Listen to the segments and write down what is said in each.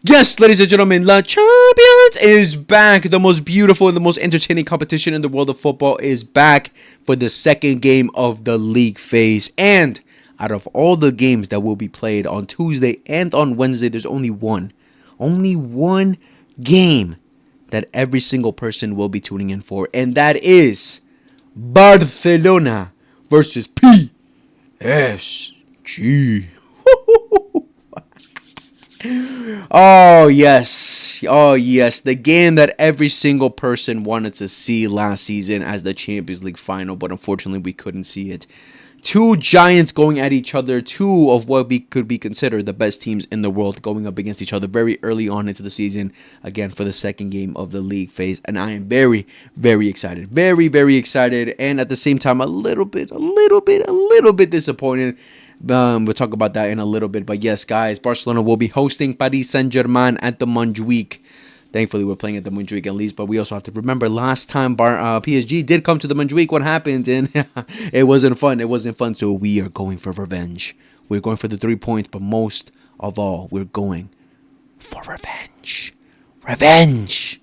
Yes, ladies and gentlemen, La Champions is back. The most beautiful and the most entertaining competition in the world of football is back for the second game of the league phase. And out of all the games that will be played on Tuesday and on Wednesday, there's only one game that every single person will be tuning in for. And that is Barcelona versus PSG. Oh yes, the game that every single person wanted to see last season as the Champions League final, but unfortunately we couldn't see it. Two giants going at each other, two of what could be considered the best teams in the world going up against each other very early on into the season, again for the second game of the league phase, and I am very, very excited, very excited, and at the same time a little bit disappointed. We'll talk about that in a little bit. But yes, guys, Barcelona will be hosting Paris Saint-Germain at the Montjuic. Thankfully, we're playing at the Montjuic at least. But we also have to remember last time PSG did come to the Montjuic, what happened? And it wasn't fun. So we are going for revenge. We're going for the 3 points. But most of all, we're going for revenge. Revenge.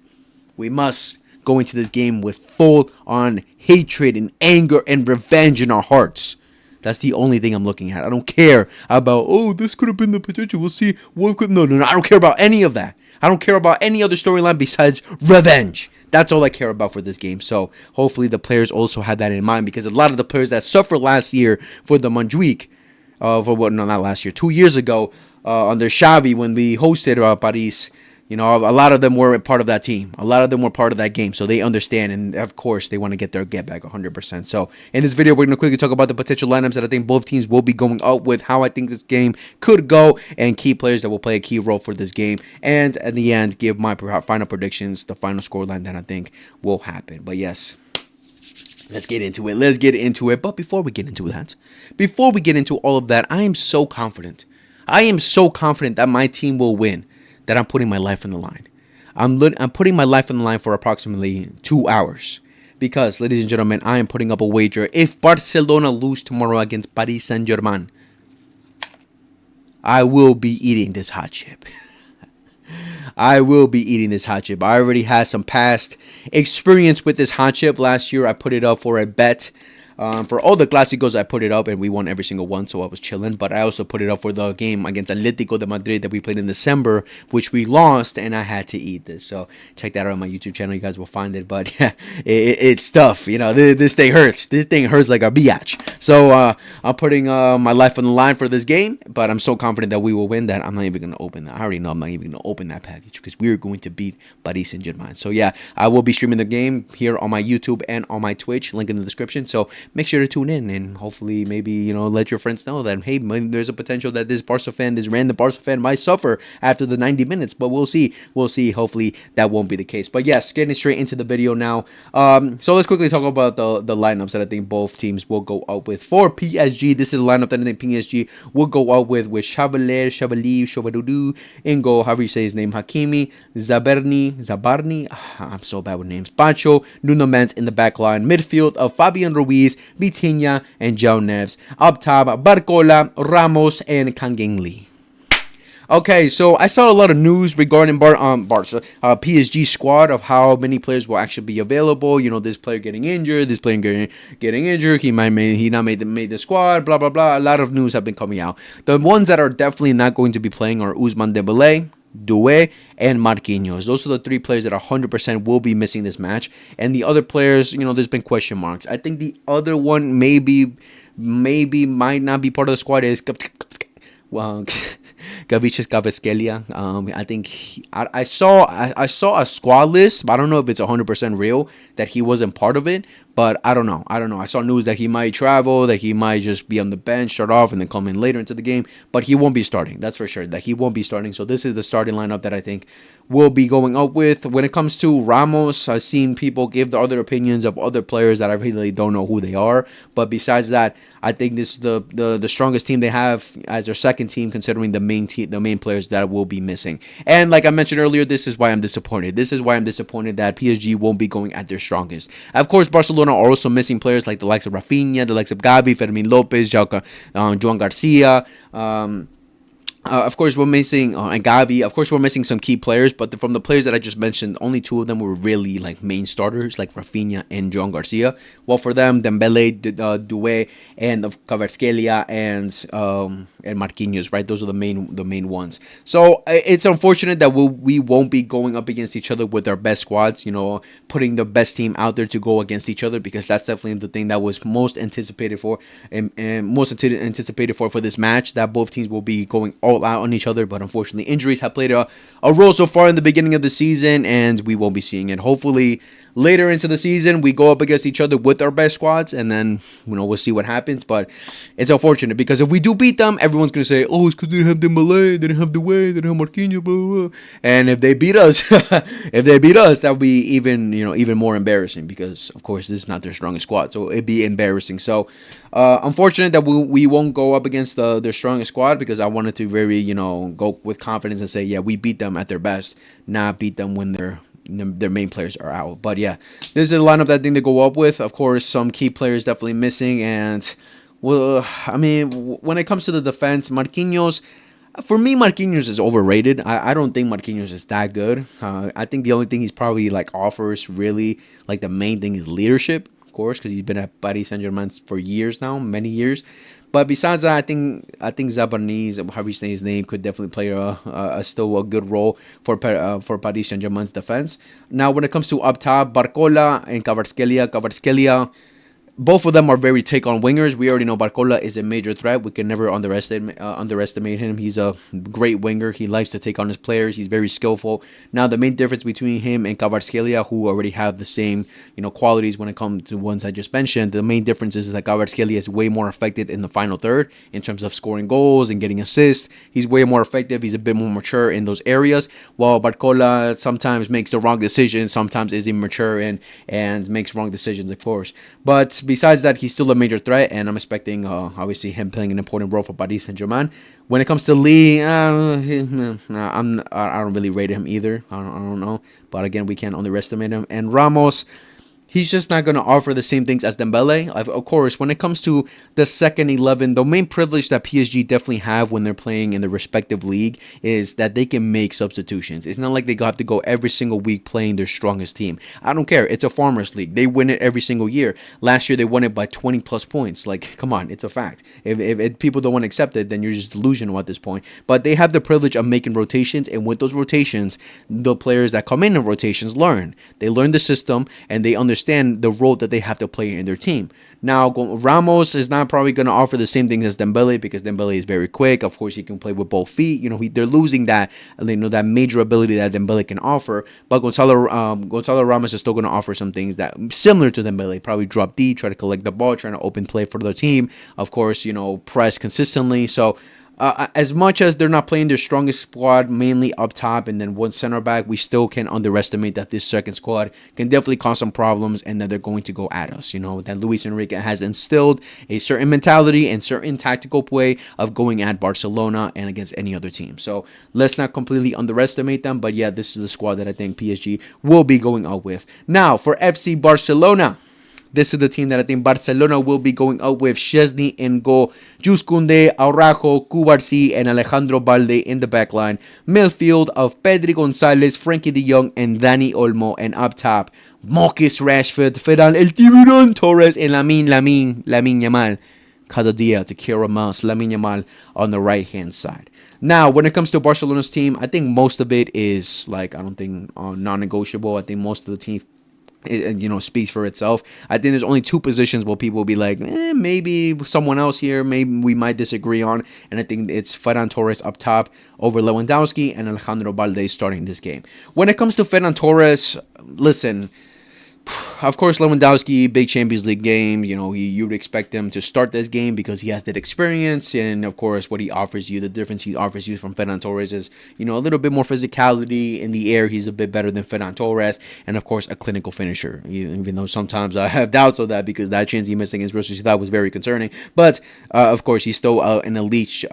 We must go into this game with full-on hatred and anger and revenge in our hearts. That's the only thing I'm looking at. I don't care about, this could have been the potential. We'll see. No. I don't care about any of that. I don't care about any other storyline besides revenge. That's all I care about for this game. So hopefully the players also had that in mind, because a lot of the players that suffered last year for the Montjuic, not last year, 2 years ago, under Xavi when we hosted Paris. You know, a lot of them were part of that team. A lot of them were part of that game. So they understand. And, of course, they want to get their get back 100%. So in this video, we're going to quickly talk about the potential lineups that I think both teams will be going out with, how I think this game could go, and key players that will play a key role for this game. And at the end, give my final predictions, the final scoreline that I think will happen. But, yes, let's get into it. But before we get into all of that, I am so confident. That my team will win, that I'm putting my life on the line. I'm putting my life on the line for approximately 2 hours. Because, ladies and gentlemen, I am putting up a wager. If Barcelona lose tomorrow against Paris Saint-Germain, I will be eating this hot chip. I already had some past experience with this hot chip. Last year, I put it up for a bet. For all the Clásicos, I put it up and we won every single one, so I was chilling. But I also put it up for the game against Atlético de Madrid that we played in December, which we lost, and I had to eat this. So check that out on my YouTube channel. You guys will find it. But yeah, it's tough. You know, this thing hurts. This thing hurts like a biatch. So I'm putting my life on the line for this game, but I'm so confident that we will win that I'm not even going to open that. I already know I'm not even going to open that package because we're going to beat Paris Saint-Germain. So yeah, I will be streaming the game here on my YouTube and on my Twitch. Link in the description. So make sure to tune in and hopefully maybe, let your friends know that, hey, there's a potential that this random Barca fan might suffer after the 90 minutes, but we'll see. Hopefully that won't be the case. But yes, getting straight into the video now. So let's quickly talk about the lineups that I think both teams will go out with. For PSG, this is the lineup that I think PSG will go out with Chavadoudou, in goal, however you say his name, Hakimi, Zabarni, I'm so bad with names, Pacho, Nuno Mendes in the back line, midfield of Fabian Ruiz, Vitinha, and João Neves. Up top, Barcola, Ramos, and Kang Lee. Okay, so I saw a lot of news regarding Barca, PSG squad, of how many players will actually be available. This player getting injured, this player getting injured. He not made the squad. Blah blah blah. A lot of news have been coming out. The ones that are definitely not going to be playing are Ousmane Dembélé, Doué, and Marquinhos. Those are the three players that 100% will be missing this match. And the other players, there's been question marks. I think the other one maybe might not be part of the squad is Gavicius Kvaratskhelia. I think I saw a squad list, but I don't know if it's 100% real that he wasn't part of it. But I don't know. I saw news that he might travel, that he might just be on the bench, start off, and then come in later into the game. But he won't be starting. That's for sure. That he won't be starting. So this is the starting lineup that I think will be going up with. When it comes to Ramos, I've seen people give the other opinions of other players that I really don't know who they are. But besides that, I think this is the strongest team they have as their second team, considering the main players that will be missing. And like I mentioned earlier, this is why I'm disappointed. That PSG won't be going at their strongest. Of course, Barcelona are also missing players like the likes of Rafinha, the likes of Gavi, Fermin Lopez, Joan Garcia, Of course, we're missing and Gavi. Of course, we're missing some key players, but from the players that I just mentioned, only two of them were really like main starters, like Rafinha and John Garcia. Well, for them, Dembele, Doué, and of Kvaratskhelia and Marquinhos, right? Those are the main ones. So it's unfortunate that we won't be going up against each other with our best squads. Putting the best team out there to go against each other, because that's definitely the thing that was most anticipated for and most anticipated for this match. That both teams will be going all out on each other, but unfortunately injuries have played a role so far in the beginning of the season, and we won't be seeing it. Hopefully later into the season we go up against each other with our best squads, and then we'll see what happens. But it's unfortunate, because if we do beat them, everyone's gonna say, oh, it's because they didn't have Dembele, they didn't have Doué, they didn't have Marquinhos, blah, blah, blah. And if they beat us that would be even more embarrassing, because of course this is not their strongest squad, so it'd be embarrassing. So unfortunate that we won't go up against their strongest squad, because I wanted to very go with confidence and say, yeah, we beat them at their best, not beat them when their main players are out. But yeah, this is a lineup that I think to go up with. Of course, some key players definitely missing, and well, I mean, when it comes to the defense, Marquinhos. For me, Marquinhos is overrated. I don't think Marquinhos is that good. I think the only thing he's probably like offers really like the main thing is leadership, of course, because he's been at Paris Saint-Germain for years now, many years. But besides that, I think Zabarnis, however you say his name, could definitely play still a good role for Paris Saint-Germain's defense. Now, when it comes to up top, Barcola and Kvaratskhelia, both of them are very take-on wingers. We already know Barcola is a major threat. We can never underestimate him. He's a great winger. He likes to take on his players. He's very skillful. Now, the main difference between him and Kvaratskhelia, who already have the same qualities when it comes to ones I just mentioned, the main difference is that Kvaratskhelia is way more effective in the final third in terms of scoring goals and getting assists. He's way more effective. He's a bit more mature in those areas, while Barcola sometimes makes the wrong decisions, sometimes is immature and makes wrong decisions, of course. But besides that, he's still a major threat, and I'm expecting obviously him playing an important role for Paris Saint-Germain. When it comes to Lee, I don't really rate him either. I don't know, but again, we can't underestimate him. And Ramos, he's just not going to offer the same things as Dembele. Of course, when it comes to the second 11, the main privilege that PSG definitely have when they're playing in the respective league is that they can make substitutions. It's not like they have to go every single week playing their strongest team. I don't care. It's a farmers league. They win it every single year. Last year, they won it by 20 plus points. Like, come on, it's a fact. If people don't want to accept it, then you're just delusional at this point. But they have the privilege of making rotations, and with those rotations, the players that come in rotations learn. They learn the system, and they understand the role that they have to play in their team. Now, Ramos is not probably going to offer the same things as Dembele, because Dembele is very quick. Of course, he can play with both feet. They're losing that that major ability that Dembele can offer. But Gonzalo Ramos is still going to offer some things that similar to Dembele. Probably drop deep, try to collect the ball, trying to open play for the team. Of course, press consistently. So as much as they're not playing their strongest squad, mainly up top and then one center back, we still can underestimate that this second squad can definitely cause some problems, and that they're going to go at us. That Luis Enrique has instilled a certain mentality and certain tactical way of going at Barcelona and against any other team. So let's not completely underestimate them. But yeah, this is the squad that I think PSG will be going out with. Now, for FC Barcelona, this is the team that I think Barcelona will be going out with. Szczesny in goal, Jules Koundé, Araujo, Cubarsí, and Alejandro Balde in the backline. Midfield of Pedri Gonzalez, Frankie de Jong, and Dani Olmo. And up top, Marcus Rashford, Ferran El Tiburón Torres, and Lamine Yamal. Cada dia to Kira Mas, Lamine Yamal on the right-hand side. Now, when it comes to Barcelona's team, I think most of it is, I don't think non-negotiable. I think most of the team speaks for itself. I think there's only two positions where people will be like, maybe someone else here, maybe we might disagree on, and I think it's Ferran Torres up top over Lewandowski and Alejandro Balde starting this game. When it comes to Ferran Torres, listen, of course, Lewandowski, big Champions League game. You would expect him to start this game because he has that experience, and of course, what he offers you, the difference he offers you from Ferran Torres is, a little bit more physicality in the air. He's a bit better than Ferran Torres, and of course, a clinical finisher. Even though sometimes I have doubts of that, because that chance he missed against Real Sociedad was very concerning. But of course, he's still an elite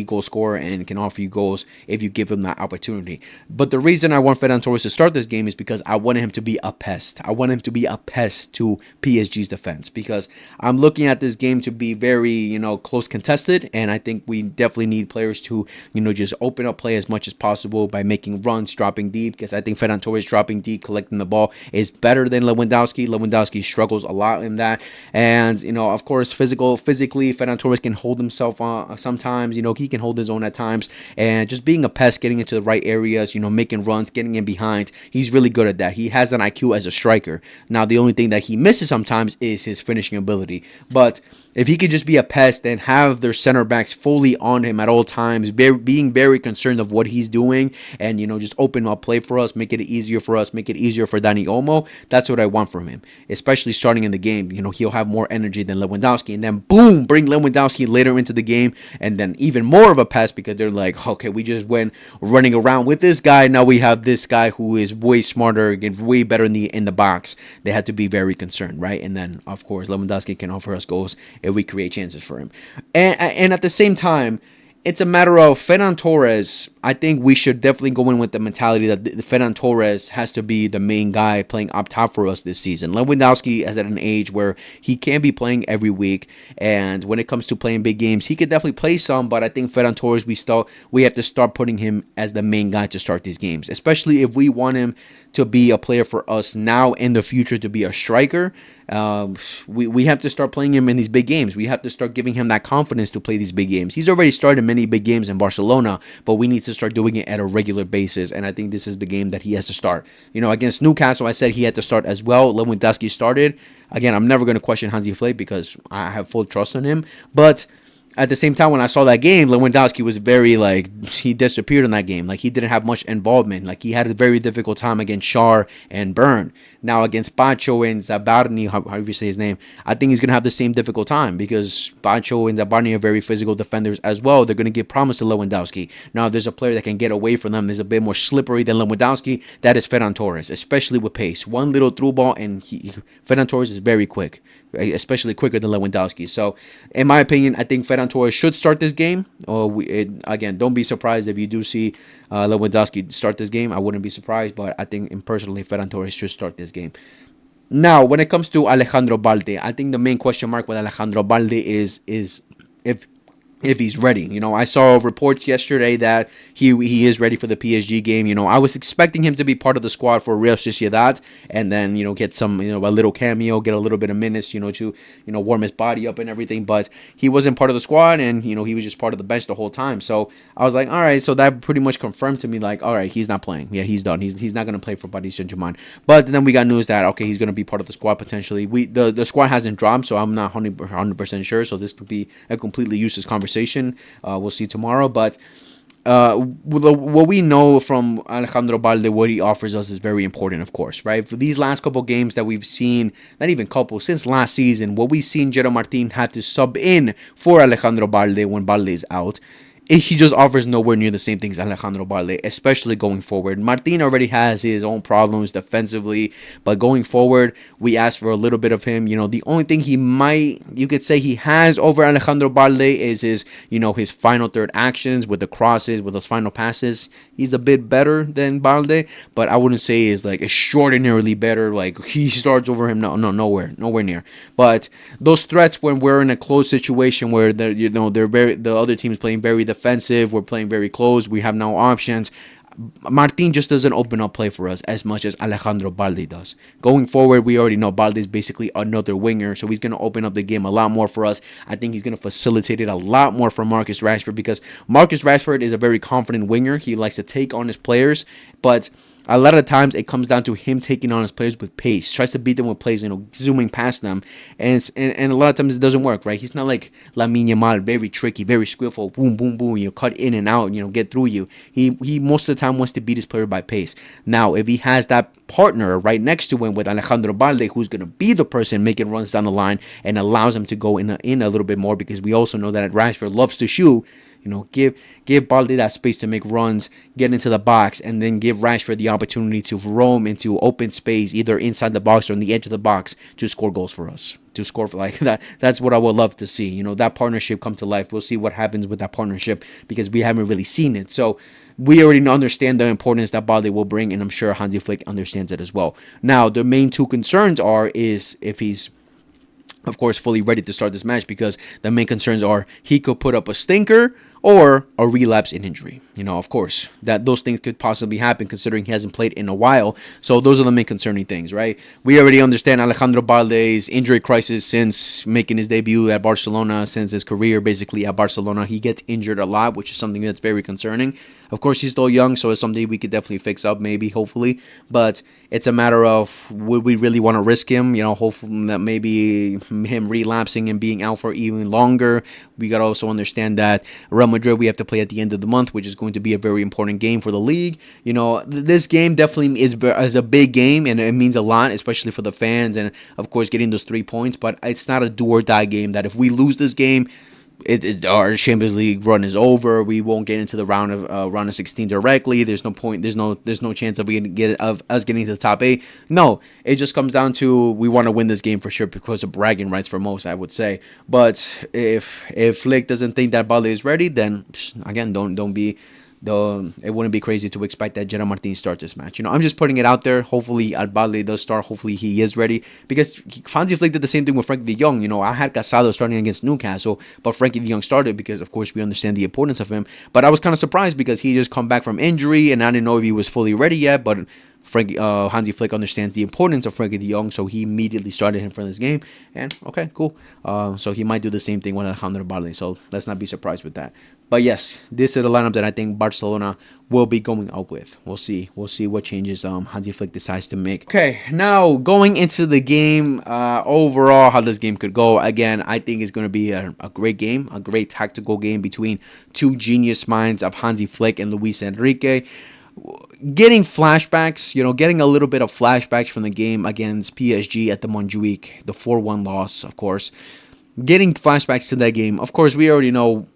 goal scorer and can offer you goals if you give him that opportunity. But the reason I want Ferran Torres to start this game is because I wanted him to be a pest. I want him to be a pest to PSG's defense, because I'm looking at this game to be very, close contested, and I think we definitely need players to, just open up play as much as possible by making runs, dropping deep, because I think Ferran Torres dropping deep, collecting the ball is better than Lewandowski. Lewandowski struggles a lot in that, and, of course, physically, Ferran Torres can hold himself sometimes, he can hold his own at times, and just being a pest, getting into the right areas, making runs, getting in behind, he's really good at that. He has an IQ as a striker. Now, the only thing that he misses sometimes is his finishing ability, but if he could just be a pest and have their center backs fully on him at all times, being very concerned of what he's doing, and just open up play for us, make it easier for us, make it easier for Dani Olmo. That's what I want from him, especially starting in the game. He'll have more energy than Lewandowski, and then boom, bring Lewandowski later into the game, and then even more of a pest, because they're like, okay, we just went running around with this guy. Now we have this guy who is way smarter and way better in the box. They had to be very concerned, right? And then of course Lewandowski can offer us goals if we create chances for him. And at the same time, it's a matter of Ferran Torres. I think we should definitely go in with the mentality that Ferran Torres has to be the main guy playing up top for us this season. Lewandowski is at an age where he can be playing every week, and when it comes to playing big games, he could definitely play some, but I think Ferran Torres, we have to start putting him as the main guy to start these games, especially if we want him to be a player for us now in the future, to be a striker. We have to start playing him in these big games. We have to start giving him that confidence to play these big games. He's already started many big games in Barcelona, but we need to start doing it at a regular basis, and I think this is the game that he has to start. Against Newcastle, I said he had to start as well. Lewandowski started. Again, I'm never going to question Hansi Flick because I have full trust in him, but at the same time, when I saw that game, Lewandowski was very, he disappeared in that game. He didn't have much involvement. He had a very difficult time against Schär and Bern. Now, against Pacho and Zabarni, however you say his name, I think he's going to have the same difficult time, because Pacho and Zabarni are very physical defenders as well. They're going to give promise to Lewandowski. Now, if there's a player that can get away from them, there's a bit more slippery than Lewandowski, that is Ferran Torres, especially with pace. One little through ball, and Ferran Torres is very quick, especially quicker than Lewandowski. So, in my opinion, I think Ferran Torres should start this game. Again, don't be surprised if you do see Lewandowski start this game. I wouldn't be surprised, but I think personally, Ferran Torres should start this game. Now, when it comes to Alejandro Balde, I think the main question mark with Alejandro Balde is if he's ready. I saw reports yesterday that he is ready for the PSG game. I was expecting him to be part of the squad for Real Sociedad, and then get some a little cameo, get a little bit of minutes to warm his body up and everything, but he wasn't part of the squad, and he was just part of the bench the whole time. So I was like, all right, so that pretty much confirmed to me, all right, he's not playing. Yeah, he's done. He's not going to play for Paris Saint-Germain. But then we got news that okay, he's going to be part of the squad potentially. The squad hasn't dropped, so I'm not 100% sure, so this could be a completely useless conversation. We'll see tomorrow, but what we know from Alejandro Balde, what he offers us is very important, of course, right? For these last couple games that we've seen, not even couple, since last season, what we've seen Jero Martin had to sub in for Alejandro Balde when Balde is out. He just offers nowhere near the same things as Alejandro Balde, especially going forward. Martin already has his own problems defensively, but going forward, we asked for a little bit of him. The only thing you could say he has over Alejandro Balde is his final third actions with the crosses, with those final passes. He's a bit better than Balde, but I wouldn't say is extraordinarily better. He starts over him. No, nowhere near. But those threats when we're in a close situation where the other team is playing very defensive, we're playing very close, we have no options. Martin just doesn't open up play for us as much as Alejandro Balde does. Going forward, we already know Balde is basically another winger, so he's going to open up the game a lot more for us. I think he's going to facilitate it a lot more for Marcus Rashford, because Marcus Rashford is a very confident winger. He likes to take on his players, but a lot of times it comes down to him taking on his players with pace, tries to beat them with plays, zooming past them, and a lot of times it doesn't work, right? He's not like Lamine Yamal, very tricky, very skillful, boom, boom, boom, cut in and out, get through you. He most of the time wants to beat his player by pace. Now, if he has that partner right next to him with Alejandro Balde, who's going to be the person making runs down the line and allows him to go in a little bit more, because we also know that Rashford loves to shoot. Give Balde that space to make runs, get into the box, and then give Rashford the opportunity to roam into open space, either inside the box or on the edge of the box, to score goals for us. To score for that. That's what I would love to see. That partnership come to life. We'll see what happens with that partnership, because we haven't really seen it. So we already understand the importance that Bale will bring, and I'm sure Hansi Flick understands it as well. Now, the main two concerns is if he's of course, fully ready to start this match, because the main concerns are he could put up a stinker or a relapse in injury. Of course, that those things could possibly happen considering he hasn't played in a while. So those are the main concerning things, right? We already understand Alejandro Balde's injury crisis since making his debut at Barcelona, since his career basically at Barcelona. He gets injured a lot, which is something that's very concerning. Of course, he's still young, so it's something we could definitely fix up, maybe, hopefully. But it's a matter of, would we really want to risk him? Hopefully that maybe him relapsing and being out for even longer. We got to also understand that Real Madrid, we have to play at the end of the month, which is going to be a very important game for the league. This game definitely is a big game, and it means a lot, especially for the fans, and of course getting those 3 points. But it's not a do or die game that if we lose this game, our Champions League run is over. We won't get into the round of 16 directly. There's no point. There's no chance of us getting to the top 8. No, it just comes down to we want to win this game for sure because of bragging rights for most, I would say. But if Flick doesn't think that Bale is ready, then again, don't be. Though it wouldn't be crazy to expect that Gerard Martin starts this match. I'm just putting it out there. Hopefully, Albale does start. Hopefully, he is ready. Because Hansi Flick did the same thing with Frankie de Jong. I had Casado starting against Newcastle, but Frankie de Jong started because, of course, we understand the importance of him. But I was kind of surprised because he just come back from injury, and I didn't know if he was fully ready yet. But Hansi Flick understands the importance of Frankie de Jong, so he immediately started him for this game. And, okay, cool. So he might do the same thing with Alejandro Balde, so let's not be surprised with that. But yes, this is the lineup that I think Barcelona will be going out with. We'll see. We'll see what changes Hansi Flick decides to make. Okay, now going into the game, overall, how this game could go. Again, I think it's going to be a great game, a great tactical game between two genius minds of Hansi Flick and Luis Enrique. Getting flashbacks, getting a little bit of flashbacks from the game against PSG at the Montjuic, the 4-1 loss, of course. Getting flashbacks to that game. Of course, we already know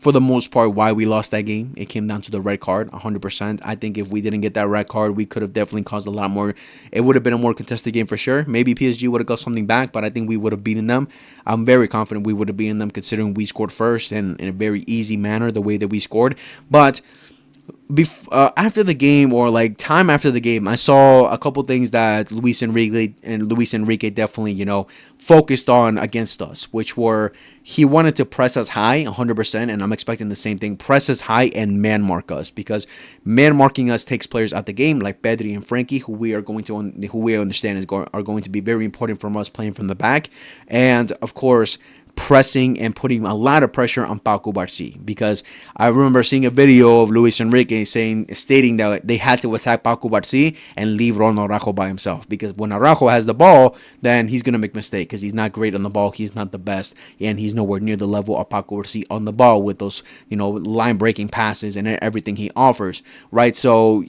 for the most part why we lost that game. It came down to the red card, 100%. I think if we didn't get that red card, we could have definitely caused a lot more. It would have been a more contested game for sure. Maybe PSG would have got something back, but I think we would have beaten them. I'm very confident we would have beaten them considering we scored first and in a very easy manner the way that we scored. But after the game, or like time after the game, I saw a couple things that Luis Enrique definitely, focused on against us, which were he wanted to press us high 100%, and I'm expecting the same thing, press us high and man mark us, because man marking us takes players out the game like Pedri and Frankie, who we understand are going to be very important from us playing from the back, and of course pressing and putting a lot of pressure on Paco Barci, because I remember seeing a video of Luis Enrique stating that they had to attack Paco Barci and leave Ronald Araujo by himself, because when Araujo has the ball, then he's going to make mistakes because he's not great on the ball, he's not the best, and he's nowhere near the level of Paco Barci on the ball with those line breaking passes and everything he offers, right? So,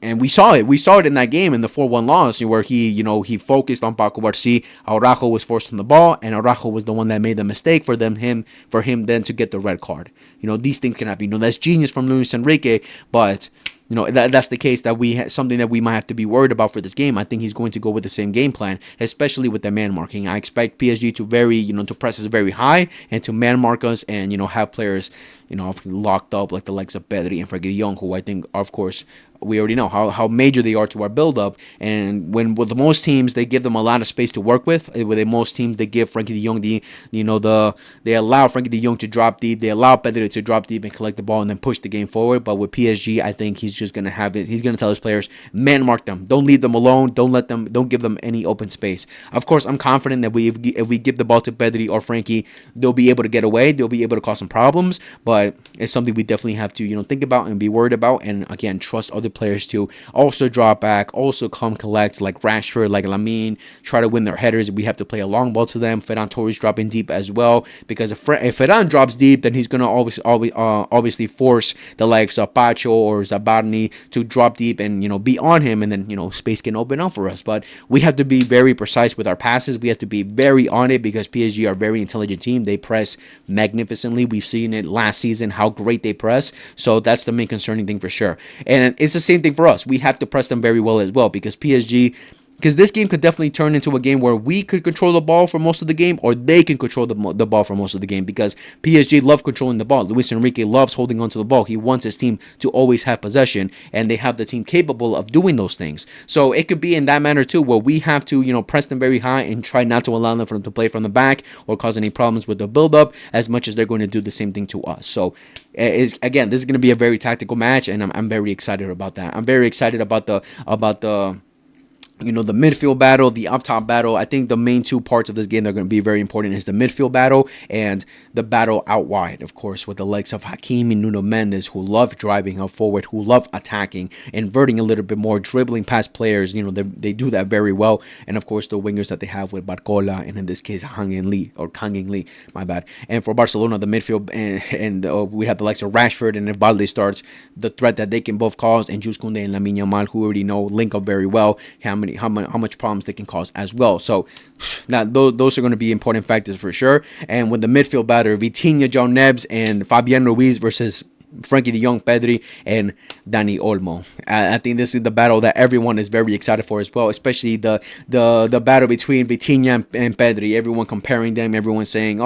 and we saw it in that game in the 4-1 loss, where he focused on Paco Barci. Araujo was forced on the ball, and Araujo was the one that made the mistake for him then to get the red card. These things can happen. That's genius from Luis Enrique, but that's the case that something that we might have to be worried about for this game. I think he's going to go with the same game plan, especially with the man marking. I expect PSG to press us very high and to man mark us and have players locked up like the likes of Pedri and Frankie de Jong, who I think, of course, we already know how major they are to our build-up. And with most teams, they give them a lot of space to work with. With most teams, they give Frankie de Jong they allow Frankie de Jong to drop deep. They allow Pedri to drop deep and collect the ball and then push the game forward. But with PSG, I think he's just gonna have it. He's gonna tell his players, man mark them. Don't leave them alone. Don't give them any open space. Of course, I'm confident that if we give the ball to Pedri or Frankie, they'll be able to get away. They'll be able to cause some problems. But it's something we definitely have to think about and be worried about. And again, trust other players to also drop back, also come collect, like Rashford, like Lamine, try to win their headers. We have to play a long ball to them. Ferran Torres dropping deep as well, because if Ferran drops deep, then he's going to obviously force the likes of Pacho or Zabarni to drop deep and be on him, and then space can open up for us. But we have to be very precise with our passes. We have to be very on it, because PSG are a very intelligent team. They press magnificently. We've seen it last season how great they press. So that's the main concerning thing for sure. And it's the same thing for us. We have to press them very well as well, because PSG, because this game could definitely turn into a game where we could control the ball for most of the game, or they can control the ball for most of the game, because PSG love controlling the ball. Luis Enrique loves holding onto the ball. He wants his team to always have possession, and they have the team capable of doing those things. So it could be in that manner too, where we have to, press them very high and try not to allow them to play from the back or cause any problems with the build-up, as much as they're going to do the same thing to us. So again, this is going to be a very tactical match, and I'm very excited about that. I'm very excited about the the midfield battle, the up top battle. I think the main two parts of this game that are going to be very important is the midfield battle and the battle out wide, of course, with the likes of Hakimi and Nuno Mendes, who love driving up forward, who love attacking, inverting a little bit more, dribbling past players. They do that very well. And of course, the wingers that they have with Barcola, and in this case, Kang In Lee, my bad. And for Barcelona, the midfield, and we have the likes of Rashford, and if Balde starts, the threat that they can both cause, and Jules Koundé and Lamine Yamal, who already know, link up very well. How much problems they can cause as well. So now those are going to be important factors for sure. And with the midfield batter, Vitinha, John Neves, and Fabian Ruiz versus Frankie de Jong, Pedri, and Dani Olmo. I think this is the battle that everyone is very excited for as well, especially the battle between Vitinha and Pedri. Everyone comparing them, everyone saying,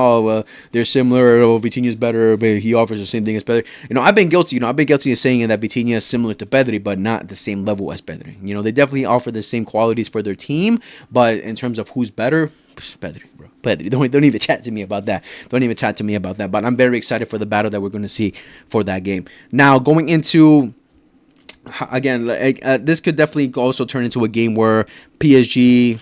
they're similar, Vitinha's better, but he offers the same thing as Pedri. I've been guilty of saying that Vitinha is similar to Pedri, but not at the same level as Pedri. They definitely offer the same qualities for their team, but in terms of who's better, Pedri, bro. Pedri. Don't even chat to me about that. But I'm very excited for the battle that we're going to see for that game. Now, going into, again, this could definitely also turn into a game where PSG,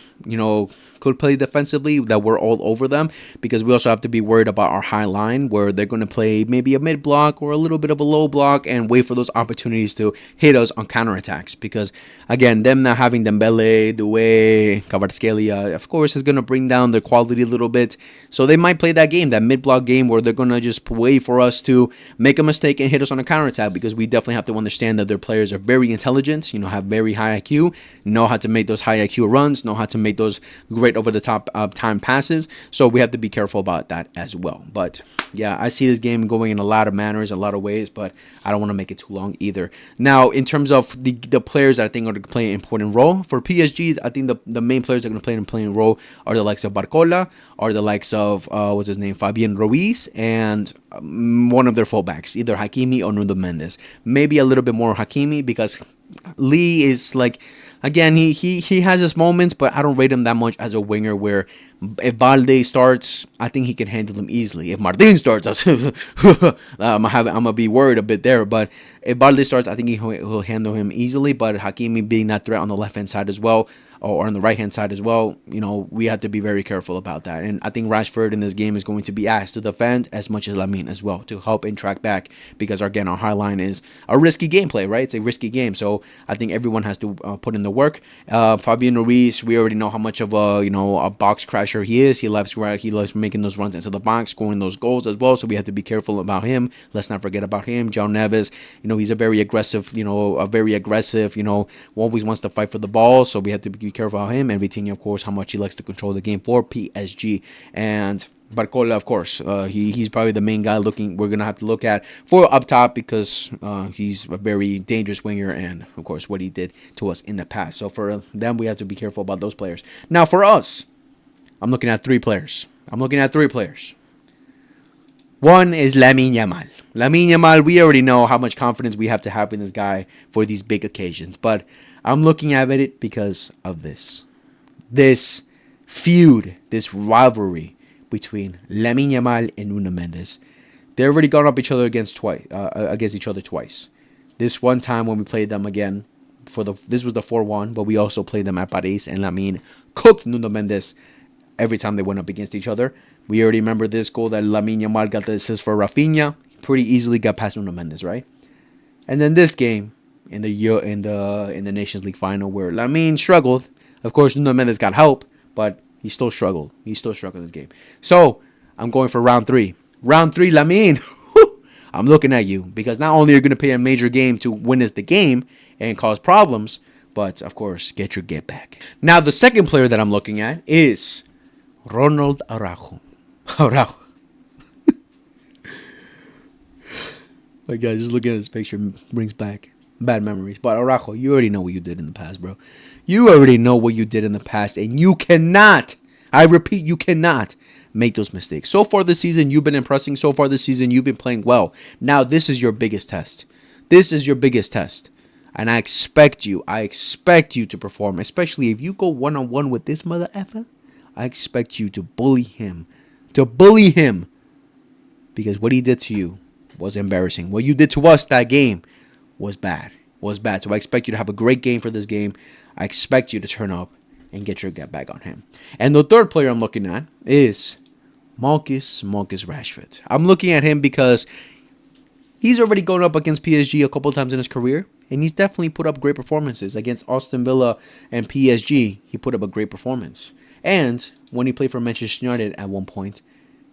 could play defensively, that we're all over them, because we also have to be worried about our high line, where they're going to play maybe a mid block or a little bit of a low block and wait for those opportunities to hit us on counterattacks. Because again, them not having Dembele, Doué, Kvaratskhelia, of course, is going to bring down their quality a little bit. So they might play that game, that mid block game, where they're going to just wait for us to make a mistake and hit us on a counterattack, because we definitely have to understand that their players are very intelligent, have very high IQ, know how to make those high IQ runs, know how to make those great over the top time passes. So we have to be careful about that as well. But yeah, I see this game going in a lot of manners, a lot of ways, but I don't want to make it too long either. Now, in terms of the players that I think are going to play an important role for PSG, I think the main players that are going to play an important role are the likes of Barcola, are the likes of Fabian Ruiz, and one of their fullbacks, either Hakimi or Nuno Mendes. Maybe a little bit more Hakimi, because Lee is like, again, he has his moments, but I don't rate him that much as a winger, where if Balde starts, I think he can handle him easily. If Martin starts, I'm going to be worried a bit there. But if Balde starts, I think he'll handle him easily. But Hakimi being that threat on the left-hand side as well, or on the right-hand side as well, we have to be very careful about that. And I think Rashford in this game is going to be asked to defend as much as Lamine as well, to help and track back, because, again, our high line is a risky gameplay, right? It's a risky game. So I think everyone has to put in the work. Fabian Ruiz, we already know how much of a box crasher he is. He loves making those runs into the box, scoring those goals as well. So we have to be careful about him. Let's not forget about him. John Neves, he's a very aggressive, always wants to fight for the ball. So we have to be careful about him. And Vitinha, of course, how much he likes to control the game for PSG. And Barcola, of course, he's probably the main guy we're going to have to look at for up top, because he's a very dangerous winger, and of course what he did to us in the past. So for them, we have to be careful about those players. Now for us, I'm looking at three players. One is Lamine Yamal. Lamine Yamal, we already know how much confidence we have to have in this guy for these big occasions, but I'm looking at it because of this feud, this rivalry between Lamine Yamal and Nuno Mendes. They already gone up against each other twice. This one time when we played them again, this was the 4-1, but we also played them at Paris, and Lamine cooked Nuno Mendes every time they went up against each other. We already remember this goal that Lamine Yamal got the assist for Rafinha. Pretty easily got past Nuno Mendes, right? And then this game in the Nations League final, where Lamine struggled. Of course, Nuno Mendes got help, but he still struggled. This game. So I'm going for round 3. Round 3, Lamine. I'm looking at you, because not only are you going to play a major game to win us the game and cause problems, but of course, get your get back. Now, the second player that I'm looking at is Ronald Araujo. My God, just looking at this picture brings back bad memories. But Araujo, you already know what you did in the past, bro. You already know what you did in the past, and you cannot, I repeat, you cannot make those mistakes. So far this season, you've been impressing. So far this season, you've been playing well. Now, this is your biggest test. This is your biggest test. And I expect you to perform, especially if you go one-on-one with this mother effer. I expect you to bully him. Because what he did to you was embarrassing. What you did to us that game was bad. So I expect you to have a great game for this game. I expect you to turn up and get your get back on him. And the third player I'm looking at is Marcus Rashford. I'm looking at him because he's already gone up against PSG a couple of times in his career, and he's definitely put up great performances against Aston Villa and PSG. He put up a great performance. And when he played for Manchester United at one point,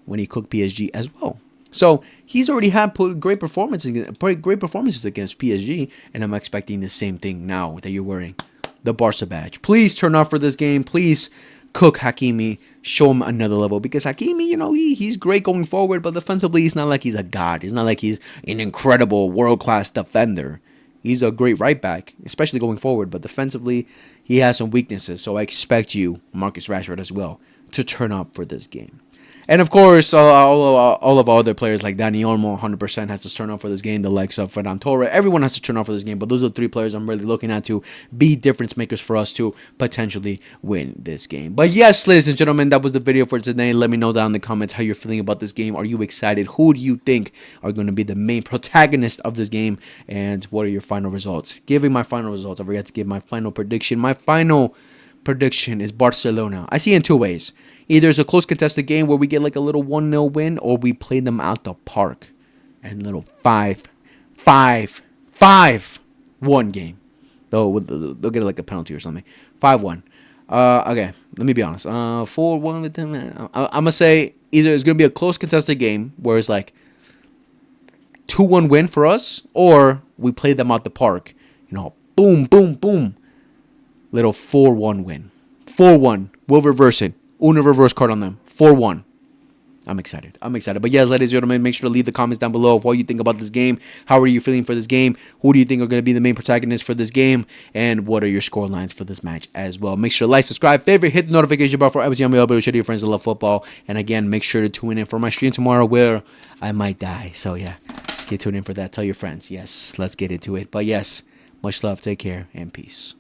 when he cooked PSG as well. So he's already had great performances against PSG, and I'm expecting the same thing now that you're wearing the Barca badge. Please turn off for this game. Please cook Hakimi. Show him another level, because Hakimi, he's great going forward, but defensively, he's not like he's a god. He's not like he's an incredible world-class defender. He's a great right back, especially going forward, but defensively, he has some weaknesses. So I expect you, Marcus Rashford, as well, to turn up for this game. And of course, all of our other players like Dani Olmo 100% has to turn up for this game. The likes of Ferran Torres, everyone has to turn up for this game. But those are the three players I'm really looking at to be difference makers for us to potentially win this game. But yes, ladies and gentlemen, that was the video for today. Let me know down in the comments how you're feeling about this game. Are you excited? Who do you think are going to be the main protagonist of this game? And what are your final results? Giving my final results, I forgot to give my final prediction. My final prediction is Barcelona. I see it in two ways. Either it's a close contested game where we get like a little 1-0 win, or we play them out the park and little 5-1 game. They'll get like a penalty or something. 5-1. Okay, let me be honest. 4-1 with them. I'm gonna say either it's gonna be a close contested game where it's like 2-1 win for us, or we play them out the park. Boom, boom, boom. Little 4-1 win. 4-1. We'll reverse it. Una reverse card on them. 4-1. I'm excited. But yes, ladies and gentlemen, make sure to leave the comments down below of what you think about this game. How are you feeling for this game? Who do you think are going to be the main protagonists for this game? And what are your score lines for this match as well? Make sure to like, subscribe, favorite, hit the notification bell for every time we upload. Share to your friends that love football. And again, make sure to tune in for my stream tomorrow where I might die. So yeah, get tuned in for that. Tell your friends. Yes, let's get into it. But yes, much love. Take care and peace.